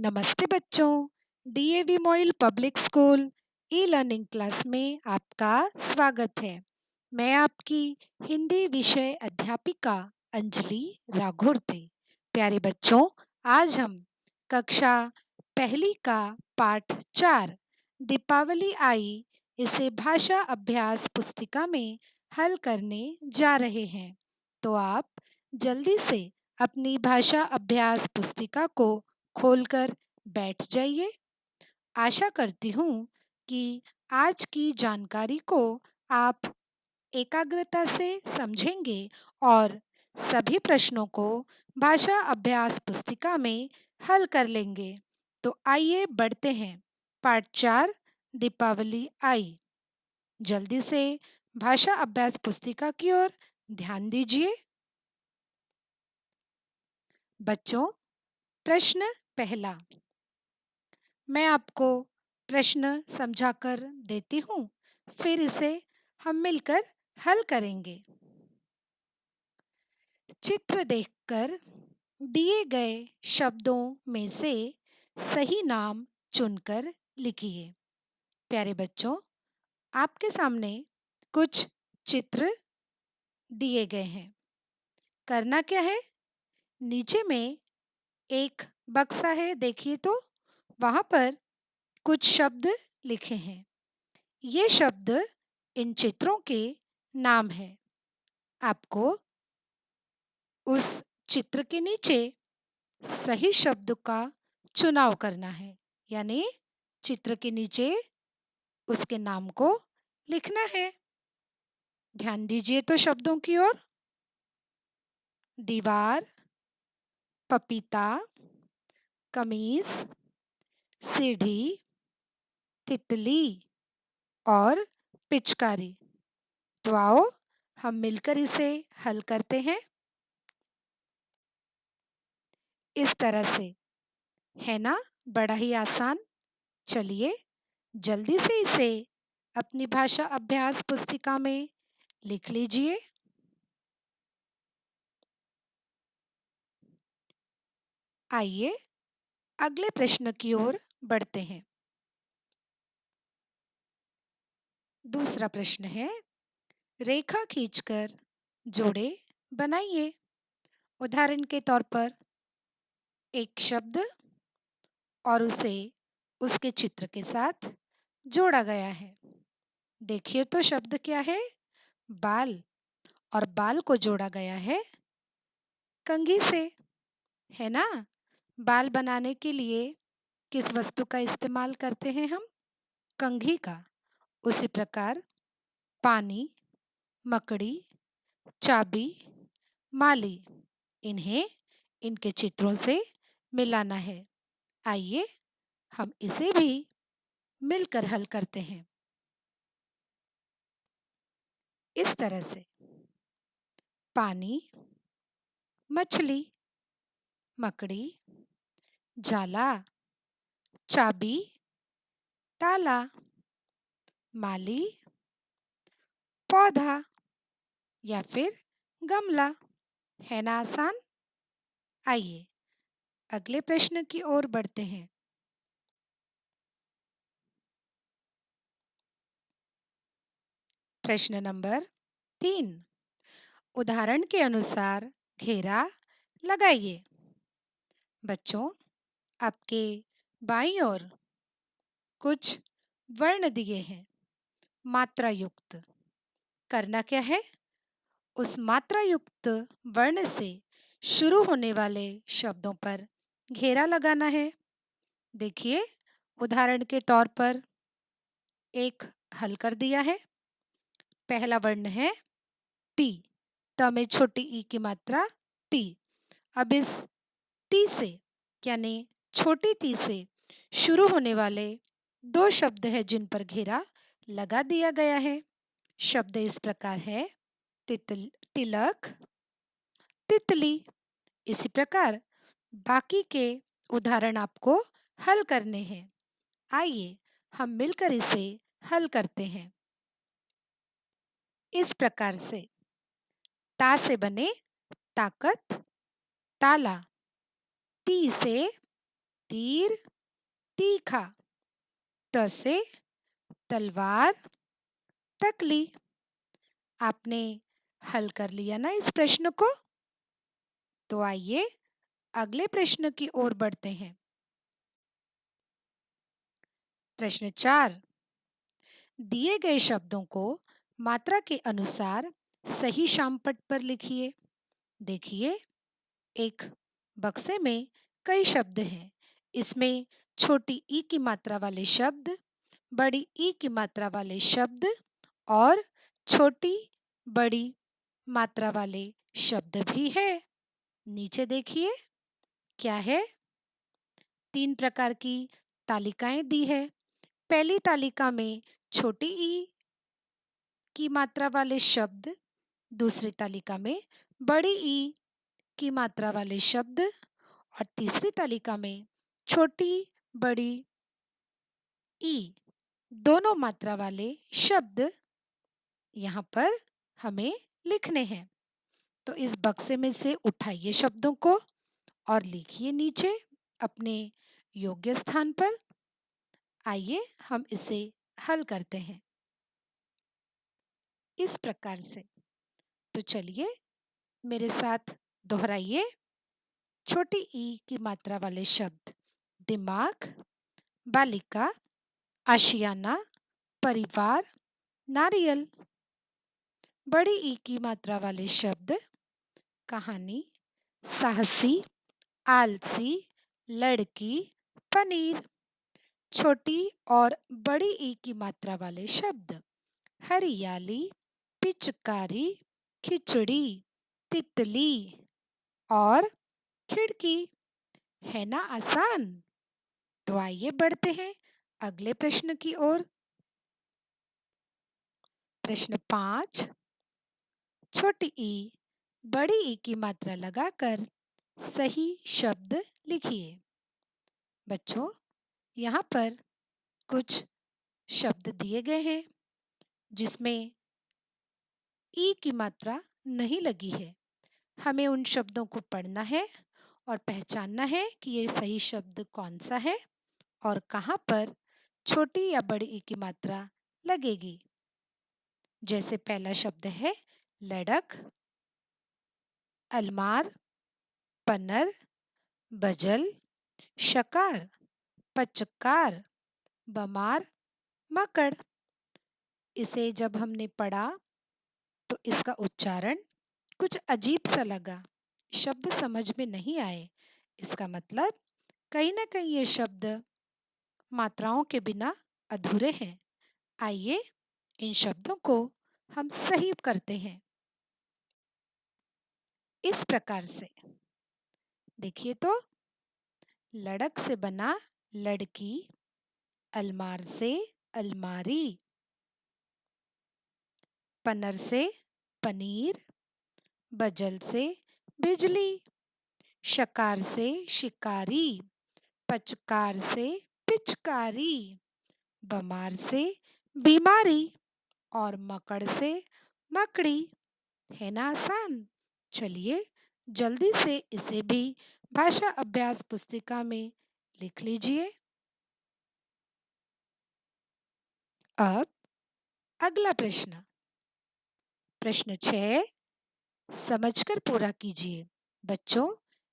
नमस्ते बच्चों। DAV MOIL public school e learning class में आपका स्वागत है। मैं आपकी हिंदी विषय अध्यापिका अंजलि राघोरते। प्यारे बच्चों, आज हम कक्षा पहली का पाठ 4 दीपावली आई इसे भाषा अभ्यास पुस्तिका में हल करने जा रहे हैं। तो आप जल्दी से अपनी भाषा अभ्यास पुस्तिका को खोलकर बैठ जाइए। आशा करती हूँ कि आज की जानकारी को आप एकाग्रता से समझेंगे और सभी प्रश्नों को भाषा अभ्यास पुस्तिका में हल कर लेंगे। तो आइए बढ़ते हैं। पाठ 4 दीपावली आई। जल्दी से भाषा अभ्यास पुस्तिका की ओर ध्यान दीजिए। बच्चों, प्रश्न पहला। मैं आपको प्रश्न समझाकर देती हूँ, फिर इसे हम मिलकर हल करेंगे। चित्र देखकर दिए गए शब्दों में से सही नाम चुनकर लिखिए। प्यारे बच्चों, आपके सामने कुछ चित्र दिए गए हैं। करना क्या है? नीचे में एक बक्सा है, देखिए तो वहाँ पर कुछ शब्द लिखे हैं। ये शब्द इन चित्रों के नाम हैं। आपको उस चित्र के नीचे सही शब्द का चुनाव करना है, यानी चित्र के नीचे उसके नाम को लिखना है। ध्यान दीजिए तो शब्दों की ओर। दीवार, पपीता, कमीज, सीढ़ी, तितली और पिचकारी। तो आओ हम मिलकर इसे हल करते हैं। इस तरह से, है ना? बड़ा ही आसान। चलिए जल्दी से इसे अपनी भाषा अभ्यास पुस्तिका में लिख लीजिए। आइए अगले प्रश्न की ओर बढ़ते हैं। दूसरा प्रश्न है, रेखा खींचकर जोड़े बनाइए। उदाहरण के तौर पर एक शब्द और उसे उसके चित्र के साथ जोड़ा गया है। देखिए तो शब्द क्या है? बाल। और बाल को जोड़ा गया है कंघी से, है ना? बाल बनाने के लिए किस वस्तु का इस्तेमाल करते हैं हम? कंघी का। उसी प्रकार पानी, मकड़ी, चाबी, माली, इन्हें इनके चित्रों से मिलाना है। आइए हम इसे भी मिलकर हल करते हैं। इस तरह से पानी, मछली, मकड़ी, जाला, चाबी, ताला, माली, पौधा या फिर गमला। है ना आसान? आइए अगले प्रश्न की ओर बढ़ते हैं। प्रश्न नंबर 3। उदाहरण के अनुसार घेरा लगाइए। बच्चों, आपके बाईं ओर कुछ वर्ण दिए हैं मात्रा युक्त। करना क्या है? उस मात्रा युक्त वर्ण से शुरू होने वाले शब्दों पर घेरा लगाना है। देखिए, उदाहरण के तौर पर एक हल कर दिया है। पहला वर्ण है ती। त में छोटी ई की मात्रा ती। अब इस ती से, यानी छोटी ती से शुरू होने वाले दो शब्द हैं जिन पर घेरा लगा दिया गया है। शब्द इस प्रकार है, तिलक, तितली। इसी प्रकार बाकी के उदाहरण आपको हल करने हैं। आइए हम मिलकर इसे हल करते हैं। इस प्रकार से ता से बने ताकत, ताला। ती से तीर तीखा, त से तलवार, तकली। आपने हल कर लिया ना इस प्रश्न को? तो आइए अगले प्रश्न की ओर बढ़ते हैं। प्रश्न 4, दिए गए शब्दों को मात्रा के अनुसार सही शामपट पर लिखिए। देखिए, एक बक्से में कई शब्द हैं। इसमें छोटी ई की मात्रा वाले शब्द, बड़ी ई की मात्रा वाले शब्द और छोटी बड़ी मात्रा वाले शब्द भी है। नीचे देखिए क्या है? 3 प्रकार की तालिकाएं दी है। पहली तालिका में छोटी ई की मात्रा वाले शब्द, दूसरी तालिका में बड़ी ई की मात्रा वाले शब्द और तीसरी तालिका में छोटी बड़ी ई दोनों मात्रा वाले शब्द यहाँ पर हमें लिखने हैं। तो इस बक्से में से उठाइए शब्दों को और लिखिए नीचे अपने योग्य स्थान पर। आइए हम इसे हल करते हैं इस प्रकार से। तो चलिए मेरे साथ दोहराइए। छोटी ई की मात्रा वाले शब्द दिमाग, बालिका, आशियाना, परिवार, नारियल। बड़ी ई की मात्रा वाले शब्द कहानी, साहसी, आलसी, लड़की, पनीर। छोटी और बड़ी ई की मात्रा वाले शब्द हरियाली, पिचकारी, खिचड़ी, तितली और खिड़की। है ना आसान? तो आइए बढ़ते हैं अगले प्रश्न की ओर। प्रश्न 5, छोटी ई बड़ी ई की मात्रा लगाकर सही शब्द लिखिए। बच्चों, यहाँ पर कुछ शब्द दिए गए हैं जिसमें ई की मात्रा नहीं लगी है। हमें उन शब्दों को पढ़ना है और पहचानना है कि ये सही शब्द कौन सा है और कहाँ पर छोटी या बड़ी ई की मात्रा लगेगी। जैसे पहला शब्द है लड़क, अलमार, पन्नर, बजल, शकार, पचकार, बमार, मकड़। इसे जब हमने पढ़ा तो इसका उच्चारण कुछ अजीब सा लगा, शब्द समझ में नहीं आए। इसका मतलब कहीं ना कहीं ये शब्द मात्राओं के बिना अधूरे हैं। आइए इन शब्दों को हम सही करते हैं इस प्रकार से। देखिए तो, लड़क से बना लड़की, अलमार से अलमारी, पनर से पनीर, बजल से बिजली, शकार से शिकारी, पचकार से पिचकारी, बमार से बीमारी और मकड़ से मकड़ी। है ना आसान? चलिए जल्दी से इसे भी भाषा अभ्यास पुस्तिका में लिख लीजिए। अब अगला प्रश्न, प्रश्न 6 समझकर पूरा कीजिए। बच्चों,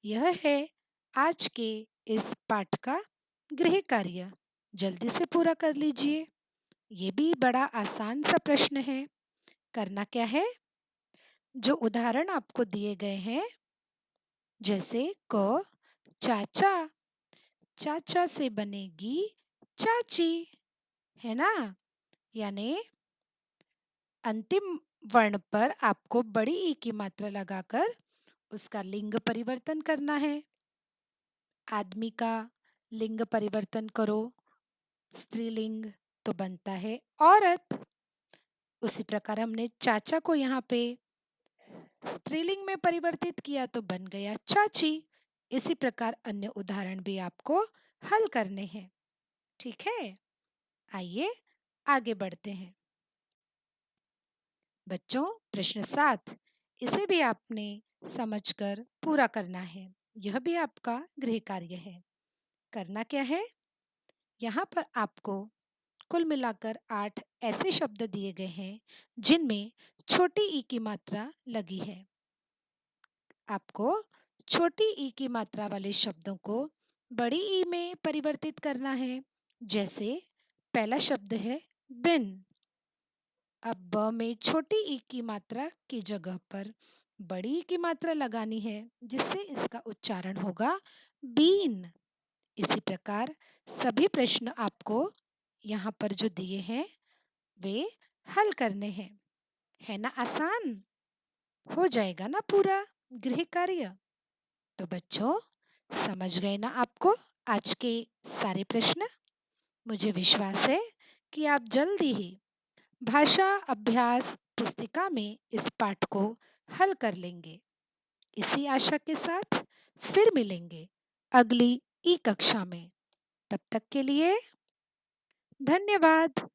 यह है आज के इस पाठ का गृह कार्य। जल्दी से पूरा कर लीजिए। ये भी बड़ा आसान सा प्रश्न है। करना क्या है? जो उदाहरण आपको दिए गए हैं, जैसे क चाचा, चाचा से बनेगी चाची। है ना? यानी अंतिम वर्ण पर आपको बड़ी ई की मात्रा लगाकर उसका लिंग परिवर्तन करना है। आदमी का लिंग परिवर्तन करो, स्त्रीलिंग तो बनता है औरत। उसी प्रकार हमने चाचा को यहाँ पे स्त्रीलिंग में परिवर्तित किया तो बन गया चाची। इसी प्रकार अन्य उदाहरण भी आपको हल करने हैं। ठीक है? आइए आगे बढ़ते हैं। बच्चों, प्रश्न 7 इसे भी आपने समझकर पूरा करना है। यह भी आपका गृह कार्य है। करना क्या है, यहाँ पर आपको कुल मिलाकर 8 ऐसे शब्द दिए गए हैं जिनमें छोटी ई की मात्रा लगी है। आपको छोटी ई की मात्रा वाले शब्दों को बड़ी ई में परिवर्तित करना है। जैसे पहला शब्द है बिन। अब ब में छोटी ई की मात्रा की जगह पर बड़ी ई की मात्रा लगानी है, जिससे इसका उच्चारण होगा बीन। इसी प्रकार सभी प्रश्न आपको यहाँ पर जो दिए हैं वे हल करने हैं। है ना आसान? हो जाएगा ना पूरा गृह कार्य? तो बच्चों, समझ गए ना आपको आज के सारे प्रश्न? मुझे विश्वास है कि आप जल्दी ही भाषा अभ्यास पुस्तिका में इस पाठ को हल कर लेंगे। इसी आशा के साथ फिर मिलेंगे अगली ई कक्षा में। तब तक के लिए धन्यवाद।